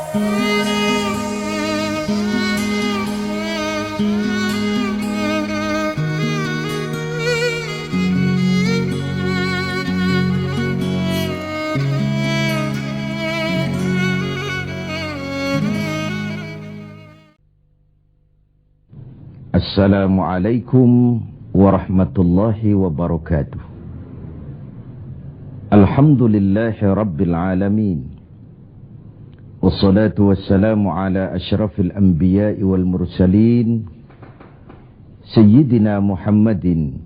Assalamualaikum warahmatullahi wabarakatuh. Alhamdulillahi rabbil alamin. Wassalatu wassalamu ala ashrafil anbiya'i wal mursalin Sayyidina Muhammadin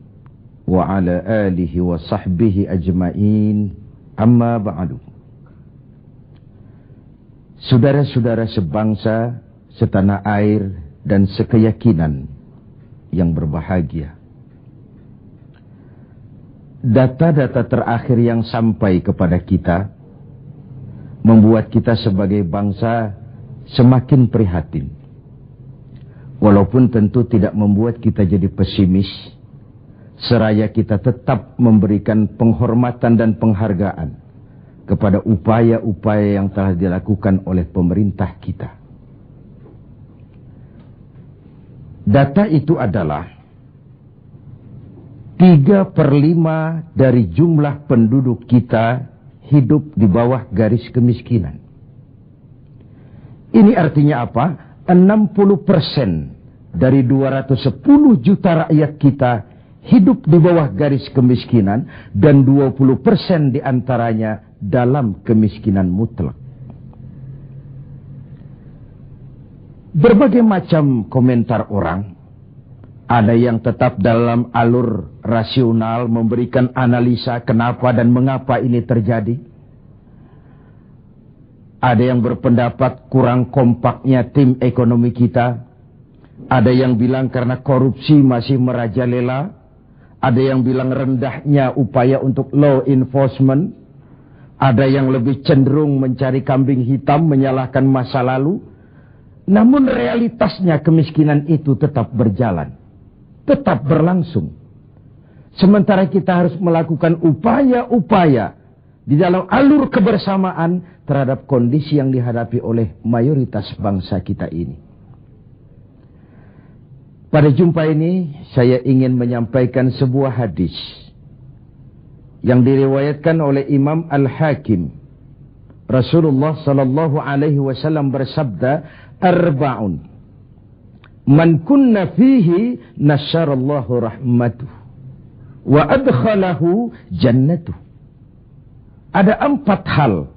wa ala alihi wa sahbihi ajma'in. Amma ba'du. Saudara-saudara sebangsa, setanah air dan sekeyakinan yang berbahagia. Data-data terakhir yang sampai kepada kita membuat kita sebagai bangsa semakin prihatin. Walaupun tentu tidak membuat kita jadi pesimis, seraya kita tetap memberikan penghormatan dan penghargaan kepada upaya-upaya yang telah dilakukan oleh pemerintah kita. Data itu adalah 3/5 dari jumlah penduduk kita hidup di bawah garis kemiskinan. Ini artinya apa? 60% dari 210 juta rakyat kita hidup di bawah garis kemiskinan dan 20% diantaranya dalam kemiskinan mutlak. Berbagai macam komentar orang, ada yang tetap dalam alur rasional memberikan analisa kenapa dan mengapa ini terjadi. Ada yang berpendapat kurang kompaknya tim ekonomi kita. Ada yang bilang karena korupsi masih merajalela. Ada yang bilang rendahnya upaya untuk law enforcement. Ada yang lebih cenderung mencari kambing hitam, menyalahkan masa lalu. Namun realitasnya kemiskinan itu tetap berjalan, tetap berlangsung. Sementara kita harus melakukan upaya-upaya di dalam alur kebersamaan terhadap kondisi yang dihadapi oleh mayoritas bangsa kita ini. Pada jumpa ini saya ingin menyampaikan sebuah hadis yang diriwayatkan oleh Imam Al-Hakim. Rasulullah sallallahu alaihi wasallam bersabda, "Arba'un man kunna fihi nasyarallahu rahmatuh wa adkhalahu jannatuh." Ada 4 hal.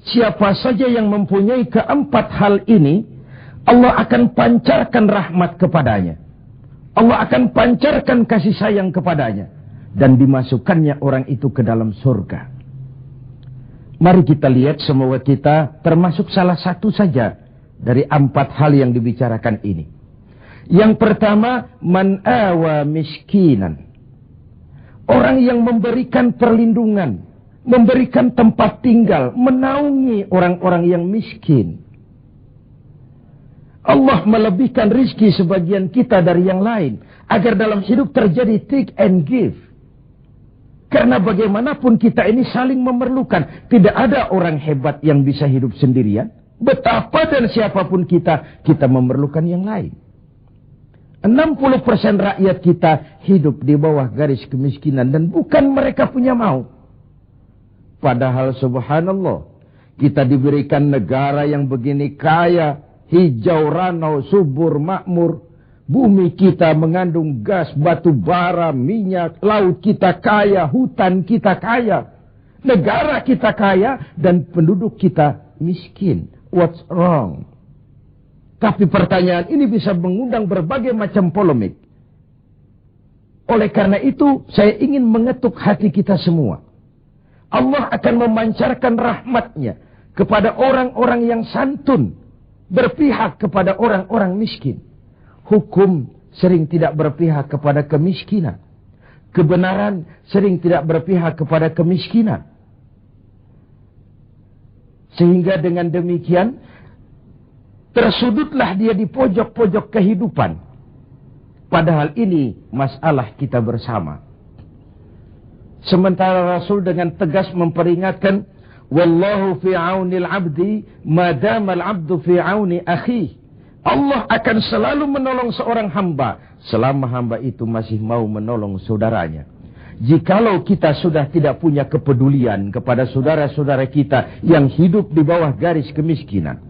Siapa saja yang mempunyai ke-4 hal ini, Allah akan pancarkan rahmat kepadanya. Allah akan pancarkan kasih sayang kepadanya dan dimasukkannya orang itu ke dalam surga. Mari kita lihat semoga kita termasuk salah satu saja dari 4 hal yang dibicarakan ini. Yang pertama, man awa miskinan. Orang yang memberikan perlindungan, memberikan tempat tinggal, menaungi orang-orang yang miskin. Allah melebihkan rizki sebagian kita dari yang lain, agar dalam hidup terjadi take and give. Karena bagaimanapun kita ini saling memerlukan. Tidak ada orang hebat yang bisa hidup sendirian. Betapa dan siapapun kita memerlukan yang lain. 60% rakyat kita hidup di bawah garis kemiskinan dan bukan mereka punya mau. Padahal subhanallah, kita diberikan negara yang begini kaya, hijau, ranau, subur, makmur. Bumi kita mengandung gas, batu bara, minyak, laut kita kaya, hutan kita kaya, negara kita kaya, dan penduduk kita miskin. What's wrong? Tapi pertanyaan ini bisa mengundang berbagai macam polemik. Oleh karena itu, saya ingin mengetuk hati kita semua. Allah akan memancarkan rahmatnya kepada orang-orang yang santun, berpihak kepada orang-orang miskin. Hukum sering tidak berpihak kepada kemiskinan. Kebenaran sering tidak berpihak kepada kemiskinan. Sehingga dengan demikian, tersudutlah dia di pojok-pojok kehidupan. Padahal ini masalah kita bersama. Sementara Rasul dengan tegas memperingatkan, Wallahu fi aunil abdi madamal abdu fi auni akhi. Allah akan selalu menolong seorang hamba selama hamba itu masih mau menolong saudaranya. Jikalau kita sudah tidak punya kepedulian kepada saudara-saudara kita yang hidup di bawah garis kemiskinan,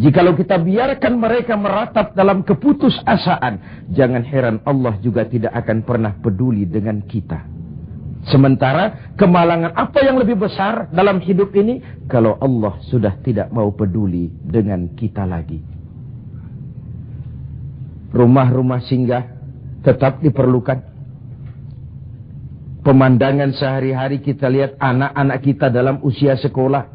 jikalau kita biarkan mereka meratap dalam keputusasaan, jangan heran Allah juga tidak akan pernah peduli dengan kita. Sementara kemalangan apa yang lebih besar dalam hidup ini kalau Allah sudah tidak mau peduli dengan kita lagi. Rumah-rumah singgah tetap diperlukan. Pemandangan sehari-hari kita lihat anak-anak kita dalam usia sekolah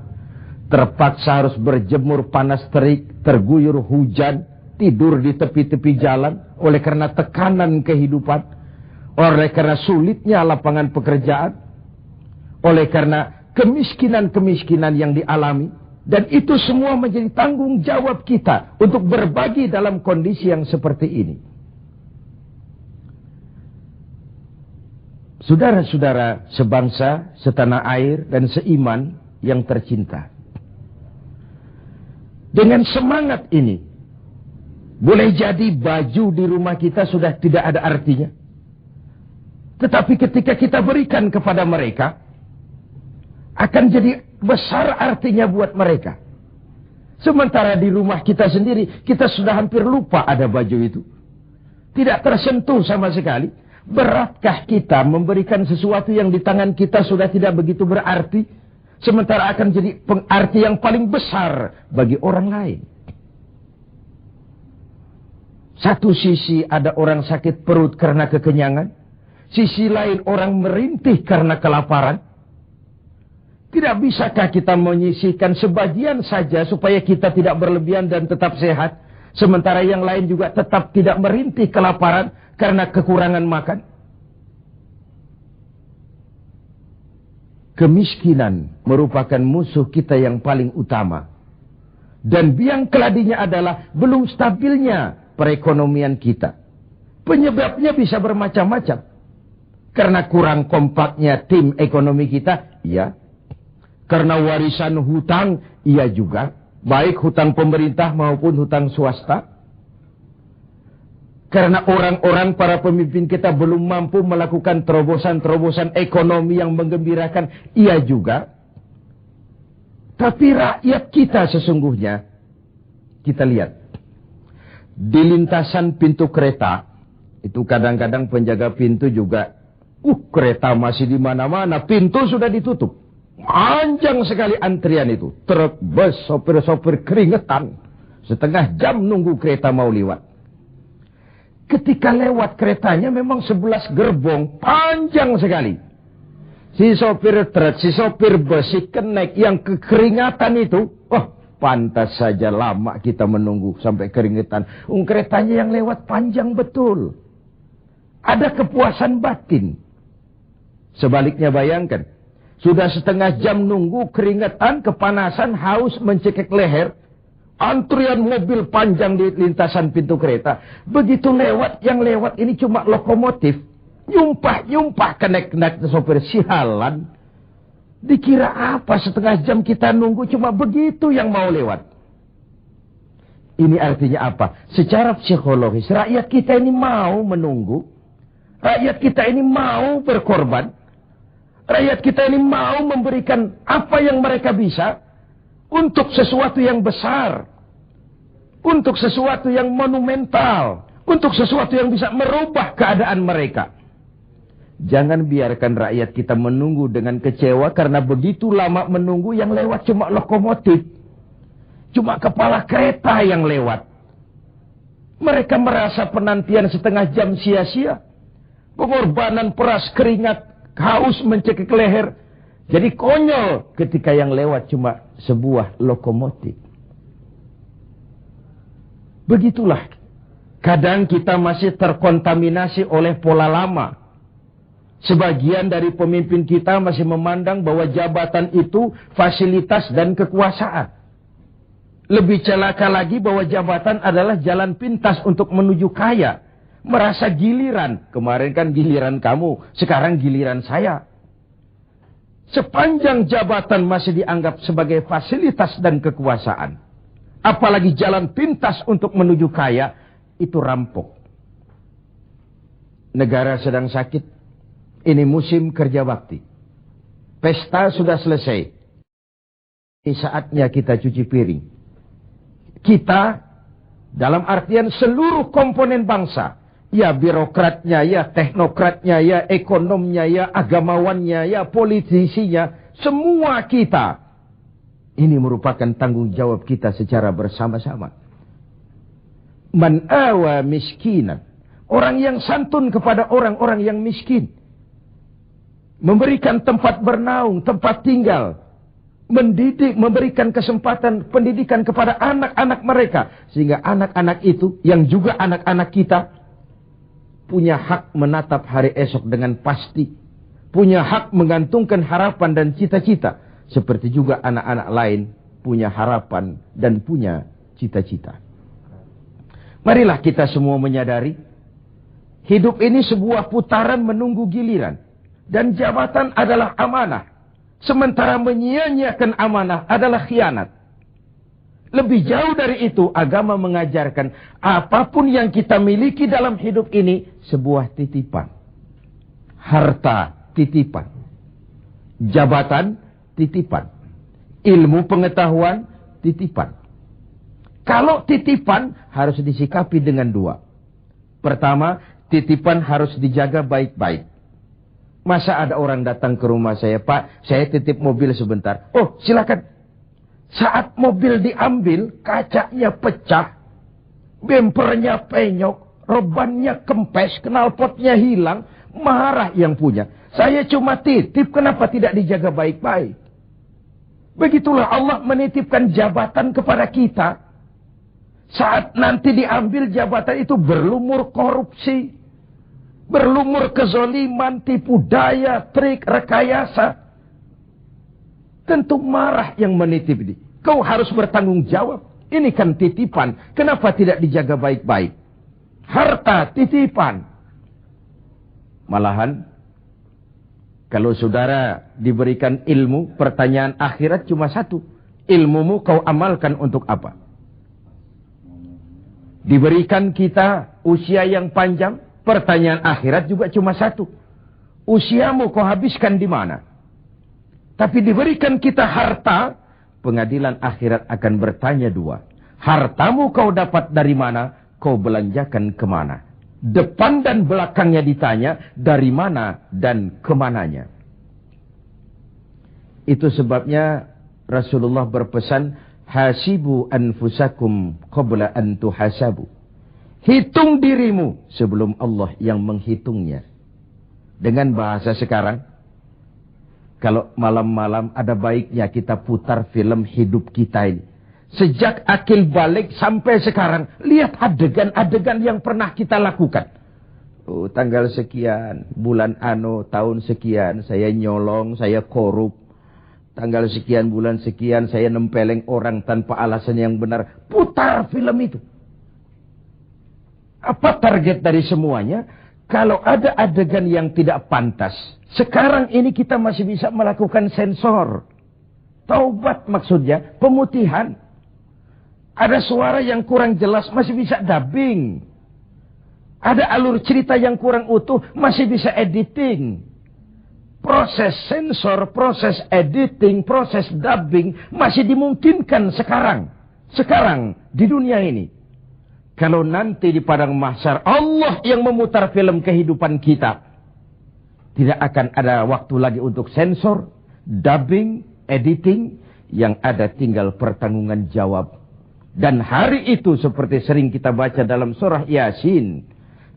terpaksa harus berjemur panas terik, terguyur hujan, tidur di tepi-tepi jalan oleh karena tekanan kehidupan. Oleh karena sulitnya lapangan pekerjaan, oleh karena kemiskinan-kemiskinan yang dialami, dan itu semua menjadi tanggung jawab kita untuk berbagi dalam kondisi yang seperti ini. Saudara-saudara sebangsa, setanah air, dan seiman yang tercinta, dengan semangat ini, boleh jadi baju di rumah kita sudah tidak ada artinya. Tetapi ketika kita berikan kepada mereka, akan jadi besar artinya buat mereka. Sementara di rumah kita sendiri, kita sudah hampir lupa ada baju itu. Tidak tersentuh sama sekali. Beratkah kita memberikan sesuatu yang di tangan kita sudah tidak begitu berarti, sementara akan jadi pengarti yang paling besar bagi orang lain. Satu sisi ada orang sakit perut karena kekenyangan. Sisi lain orang merintih karena kelaparan. Tidak bisakah kita menyisihkan sebagian saja supaya kita tidak berlebihan dan tetap sehat, sementara yang lain juga tetap tidak merintih kelaparan karena kekurangan makan? Kemiskinan merupakan musuh kita yang paling utama. Dan biang keladinya adalah belum stabilnya perekonomian kita. Penyebabnya bisa bermacam-macam. Karena kurang kompaknya tim ekonomi kita, iya. Karena warisan hutang, iya juga. Baik hutang pemerintah maupun hutang swasta. Karena orang-orang para pemimpin kita belum mampu melakukan terobosan-terobosan ekonomi yang menggembirakan, iya juga. Tapi rakyat kita sesungguhnya, kita lihat. Di lintasan pintu kereta, itu kadang-kadang penjaga pintu juga, kereta masih di mana-mana, pintu sudah ditutup. Panjang sekali antrian itu. Truk, bus, sopir-sopir keringetan. Setengah jam nunggu kereta mau lewat. Ketika lewat keretanya memang 11 gerbong, panjang sekali. Si sopir truk, si sopir bus, si kenek yang kekeringatan itu, pantas saja lama kita menunggu sampai keringetan. Keretanya yang lewat panjang betul. Ada kepuasan batin. Sebaliknya bayangkan, sudah setengah jam nunggu, keringetan, kepanasan, haus, mencekik leher, antrian mobil panjang di lintasan pintu kereta. Begitu lewat, yang lewat ini cuma lokomotif, nyumpah-nyumpah kenek-kenek sopir sialan. Dikira apa setengah jam kita nunggu, cuma begitu yang mau lewat. Ini artinya apa? Secara psikologis, rakyat kita ini mau menunggu, rakyat kita ini mau berkorban. Rakyat kita ini mau memberikan apa yang mereka bisa untuk sesuatu yang besar, untuk sesuatu yang monumental, untuk sesuatu yang bisa merubah keadaan mereka. Jangan biarkan rakyat kita menunggu dengan kecewa karena begitu lama menunggu, yang lewat cuma lokomotif, cuma kepala kereta yang lewat. Mereka merasa penantian setengah jam sia-sia, pengorbanan peras keringat, haus mencekik leher. Jadi konyol ketika yang lewat cuma sebuah lokomotif. Begitulah. Kadang kita masih terkontaminasi oleh pola lama. Sebagian dari pemimpin kita masih memandang bahwa jabatan itu fasilitas dan kekuasaan. Lebih celaka lagi bahwa jabatan adalah jalan pintas untuk menuju kaya. Merasa giliran. Kemarin kan giliran kamu, sekarang giliran saya. Sepanjang jabatan masih dianggap sebagai fasilitas dan kekuasaan, apalagi jalan pintas untuk menuju kaya, itu rampok. Negara sedang sakit, ini musim kerja bakti. Pesta sudah selesai. Ini saatnya kita cuci piring. Kita, dalam artian seluruh komponen bangsa, ya birokratnya, ya teknokratnya, ya ekonomnya, ya agamawannya, ya politisinya, semua kita. Ini merupakan tanggung jawab kita secara bersama-sama. Man awa miskinan. Orang yang santun kepada orang-orang yang miskin. Memberikan tempat bernaung, tempat tinggal. Mendidik, memberikan kesempatan pendidikan kepada anak-anak mereka. Sehingga anak-anak itu, yang juga anak-anak kita, punya hak menatap hari esok dengan pasti. Punya hak menggantungkan harapan dan cita-cita. Seperti juga anak-anak lain punya harapan dan punya cita-cita. Marilah kita semua menyadari, hidup ini sebuah putaran menunggu giliran. Dan jabatan adalah amanah. Sementara menyia-nyiakan amanah adalah khianat. Lebih jauh dari itu, agama mengajarkan apapun yang kita miliki dalam hidup ini sebuah titipan. Harta titipan. Jabatan titipan. Ilmu pengetahuan titipan. Kalau titipan harus disikapi dengan dua. Pertama, titipan harus dijaga baik-baik. Masa ada orang datang ke rumah saya, Pak, saya titip mobil sebentar. Oh, silakan. Saat mobil diambil, kacanya pecah, bempernya penyok, rebannya kempes, knalpotnya hilang, marah yang punya. Saya cuma titip, kenapa tidak dijaga baik-baik? Begitulah Allah menitipkan jabatan kepada kita. Saat nanti diambil jabatan itu berlumur korupsi, berlumur kezoliman, tipu daya, trik, rekayasa. Tentu marah yang menitip ini. Kau harus bertanggung jawab. Ini kan titipan. Kenapa tidak dijaga baik-baik? Harta titipan. Malahan, kalau saudara diberikan ilmu, pertanyaan akhirat cuma satu. Ilmumu kau amalkan untuk apa? Diberikan kita usia yang panjang, pertanyaan akhirat juga cuma satu. Usiamu kau habiskan di mana? Tapi diberikan kita harta, pengadilan akhirat akan bertanya dua. Hartamu kau dapat dari mana, kau belanjakan kemana? Depan dan belakangnya ditanya, dari mana dan kemananya. Itu sebabnya Rasulullah berpesan, hasibu anfusakum qabla an tuhasabu. Hitung dirimu sebelum Allah yang menghitungnya. Dengan bahasa sekarang, kalau malam-malam ada baiknya kita putar film hidup kita ini. Sejak akil balik sampai sekarang, lihat adegan-adegan yang pernah kita lakukan. Oh, tanggal sekian, bulan ano, tahun sekian, saya nyolong, saya korup. Tanggal sekian, bulan sekian, saya nempeleng orang tanpa alasan yang benar. Putar film itu. Apa target dari semuanya? Kalau ada adegan yang tidak pantas, sekarang ini kita masih bisa melakukan sensor. Taubat maksudnya, pemutihan. Ada suara yang kurang jelas, masih bisa dubbing. Ada alur cerita yang kurang utuh, masih bisa editing. Proses sensor, proses editing, proses dubbing, masih dimungkinkan sekarang. Sekarang, di dunia ini. Kalau nanti di padang mahsyar Allah yang memutar film kehidupan kita, tidak akan ada waktu lagi untuk sensor, dubbing, editing, yang ada tinggal pertanggungan jawab. Dan hari itu seperti sering kita baca dalam surah Yasin,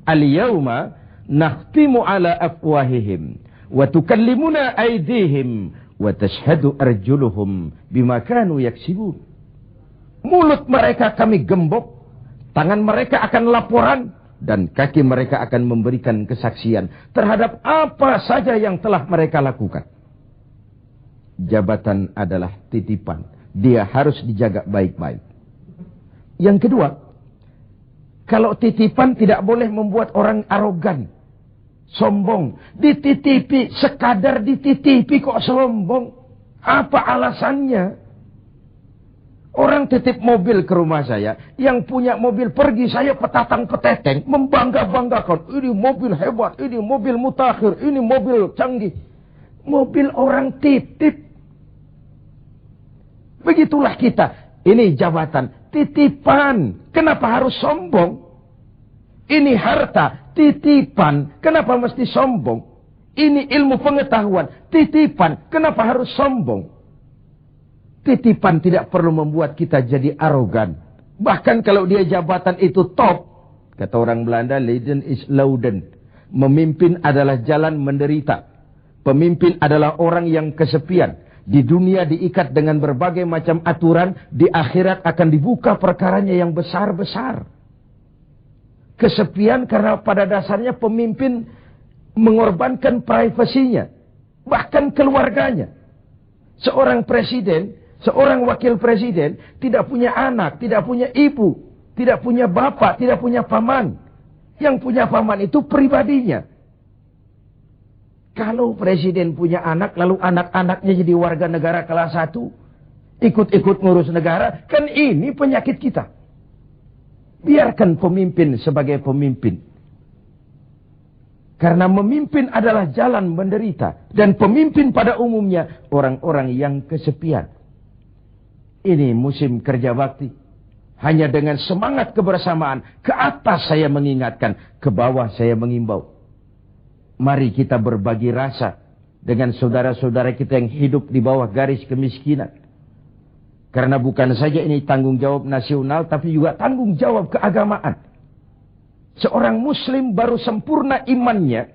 al-yawma nakhtimu ala afwahihim wa tukallimuna aydihim wa tashhadu arjuluhum bima kanu yaksibun. Mulut mereka kami gembok, tangan mereka akan laporan, dan kaki mereka akan memberikan kesaksian terhadap apa saja yang telah mereka lakukan. Jabatan adalah titipan. Dia harus dijaga baik-baik. Yang kedua, kalau titipan tidak boleh membuat orang arogan. Sombong. Dititipi, sekadar dititipi kok sombong. Apa alasannya? Orang titip mobil ke rumah saya. Yang punya mobil pergi, saya petatang peteteng. Membangga-banggakan. Ini mobil hebat, ini mobil mutakhir, ini mobil canggih. Mobil orang titip. Begitulah kita. Ini jabatan, titipan. Kenapa harus sombong? Ini harta, titipan. Kenapa mesti sombong? Ini ilmu pengetahuan, titipan. Kenapa harus sombong? Titipan tidak perlu membuat kita jadi arogan. Bahkan kalau dia jabatan itu top. Kata orang Belanda, Leiden is Louden. Memimpin adalah jalan menderita. Pemimpin adalah orang yang kesepian. Di dunia diikat dengan berbagai macam aturan. Di akhirat akan dibuka perkaranya yang besar-besar. Kesepian karena pada dasarnya pemimpin mengorbankan privasinya. Bahkan keluarganya. Seorang presiden, seorang wakil presiden tidak punya anak, tidak punya ibu, tidak punya bapak, tidak punya paman. Yang punya paman itu pribadinya. Kalau presiden punya anak, lalu anak-anaknya jadi warga negara kelas 1, ikut-ikut ngurus negara, kan ini penyakit kita. Biarkan pemimpin sebagai pemimpin. Karena memimpin adalah jalan menderita. Dan pemimpin pada umumnya orang-orang yang kesepian. Ini musim kerja bakti. Hanya dengan semangat kebersamaan. Ke atas saya mengingatkan. Ke bawah saya mengimbau. Mari kita berbagi rasa. Dengan saudara-saudara kita yang hidup di bawah garis kemiskinan. Karena bukan saja ini tanggung jawab nasional. Tapi juga tanggung jawab keagamaan. Seorang muslim baru sempurna imannya.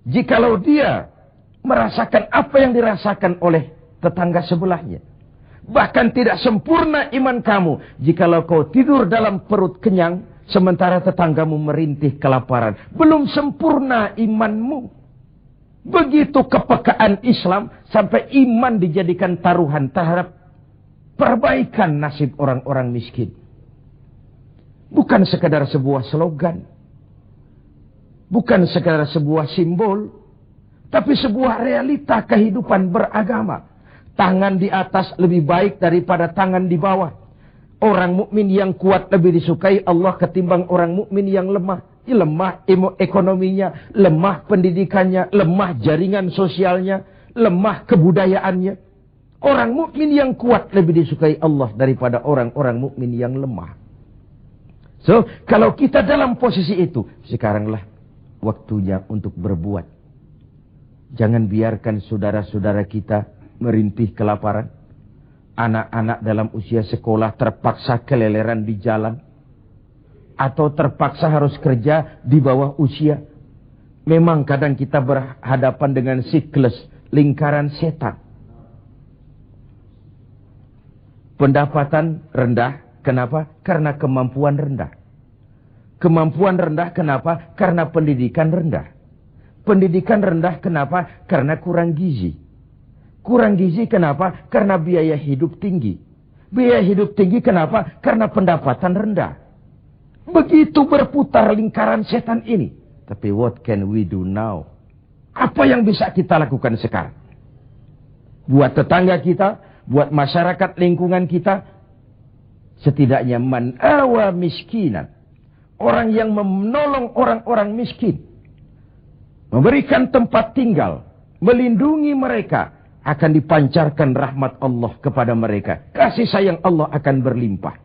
Jikalau dia merasakan apa yang dirasakan oleh tetangga sebelahnya. Bahkan tidak sempurna iman kamu. Jikalau kau tidur dalam perut kenyang. Sementara tetanggamu merintih kelaparan. Belum sempurna imanmu. Begitu kepekaan Islam. Sampai iman dijadikan taruhan terhadap perbaikan nasib orang-orang miskin. Bukan sekadar sebuah slogan. Bukan sekadar sebuah simbol. Tapi sebuah realita kehidupan beragama. Tangan di atas lebih baik daripada tangan di bawah. Orang mukmin yang kuat lebih disukai Allah ketimbang orang mukmin yang lemah. Lemah ekonominya, lemah pendidikannya, lemah jaringan sosialnya, lemah kebudayaannya. Orang mukmin yang kuat lebih disukai Allah daripada orang-orang mukmin yang lemah. So, kalau kita dalam posisi itu, sekaranglah waktunya untuk berbuat. Jangan biarkan saudara-saudara kita merintih kelaparan. Anak-anak dalam usia sekolah terpaksa keleleran di jalan. Atau terpaksa harus kerja di bawah usia. Memang kadang kita berhadapan dengan siklus lingkaran setan. Pendapatan rendah. Kenapa? Karena kemampuan rendah. Kemampuan rendah kenapa? Karena pendidikan rendah. Pendidikan rendah kenapa? Karena kurang gizi. Kurang gizi kenapa? Karena biaya hidup tinggi. Biaya hidup tinggi kenapa? Karena pendapatan rendah. Begitu berputar lingkaran setan ini. Tapi what can we do now? Apa yang bisa kita lakukan sekarang? Buat tetangga kita, buat masyarakat lingkungan kita, setidaknya man awa miskinan. Orang yang menolong orang-orang miskin. Memberikan tempat tinggal. Melindungi mereka. Akan dipancarkan rahmat Allah kepada mereka. Kasih sayang Allah akan berlimpah.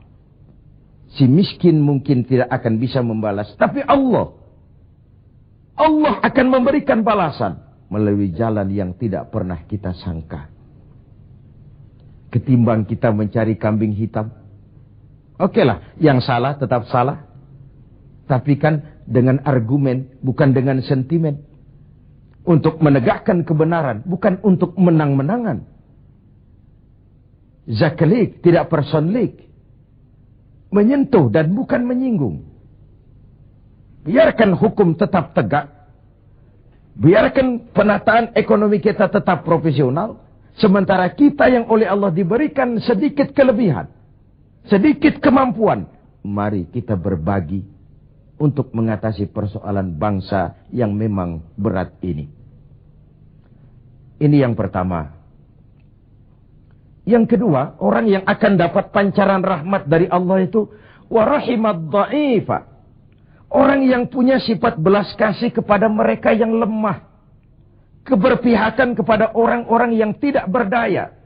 Si miskin mungkin tidak akan bisa membalas. Tapi Allah akan memberikan balasan. Melalui jalan yang tidak pernah kita sangka. Ketimbang kita mencari kambing hitam. Oke lah, yang salah tetap salah. Tapi kan dengan argumen, bukan dengan sentimen. Untuk menegakkan kebenaran, bukan untuk menang-menangan. Zaklik, tidak personlik. Menyentuh dan bukan menyinggung. Biarkan hukum tetap tegak. Biarkan penataan ekonomi kita tetap profesional. Sementara kita yang oleh Allah diberikan sedikit kelebihan. Sedikit kemampuan. Mari kita berbagi. untuk mengatasi persoalan bangsa yang memang berat ini. Ini yang pertama. Yang kedua, orang yang akan dapat pancaran rahmat dari Allah itu warahimad dha'ifa. Orang yang punya sifat belas kasih kepada mereka yang lemah. Keberpihakan kepada orang-orang yang tidak berdaya.